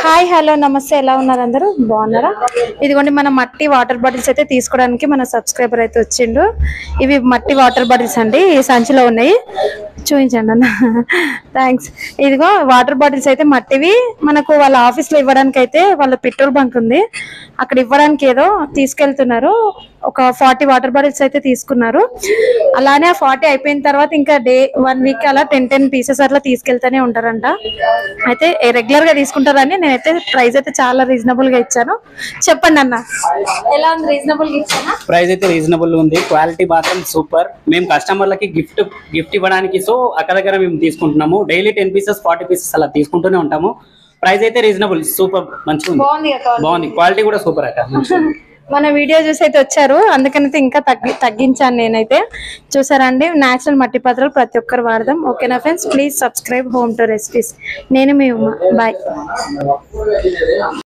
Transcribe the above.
hi hello నమస్తే ఎలా ఉన్నారు అందరూ బాగున్నారా ఇదిగోండి మన మట్టి వాటర్ బాటిల్స్ అయితే తీసుకోవడానికి మన సబ్స్క్రైబర్ అయితే వచ్చిండు ఇవి మట్టి వాటర్ బాటిల్స్ అండి ఈ సంచిలో ఉన్నాయి చూపించండి అన్న థ్యాంక్స్ ఇదిగో వాటర్ బాటిల్స్ అయితే మట్టివి మనకు వాళ్ళ ఆఫీస్ లో ఇవ్వడానికి అయితే వాళ్ళ పెట్రోల్ బంక్ ఉంది అక్కడ ఇవ్వడానికి ఏదో తీసుకెళ్తున్నారు ఒక 40 వాటర్ బాటిల్స్ అయితే తీసుకున్నారు అలానే 40 అయిపోయిన తర్వాత ఇంకా డే 1 వీక్ అలా 10 పీసెస్ అట్లా తీసుకెళ్తూనే ఉంటారంట అయితే రెగ్యులర్ గా తీసుకుంటారని నేనైతే ప్రైస్ అయితే చాలా రీజనబుల్ గా ఇచ్చాను చెప్పండి అన్న ఎలా ఉంది రీజనబుల్ గా ఇచ్చానా ప్రైస్ అయితే రీజనబుల్ ఉంది క్వాలిటీ మాత్రం సూపర్ మేము కస్టమర్లకి గిఫ్ట్ ఇవ్వడానికి సో అక్కడ దగ్గర మేము తీసుకుంటున్నాము డైలీ 10 పీసెస్ 40 పీసెస్ అలా తీసుకుంటూనే ఉంటాము ప్రైస్ అయితే రీజనబుల్ సూపర్ మంచిగా బాగుంది క్వాలిటీ కూడా సూపర్ అక్క మన వీడియో చూసి అయితే వచ్చారు అందుకనైతే ఇంకా తగ్గించాను నేనైతే చూసారండి నేచురల్ మట్టి పాత్రలు ప్రతి ఒక్కరు వాడదాం ఓకేనా friends please subscribe home to recipes నేను మీ ఉమా బాయ్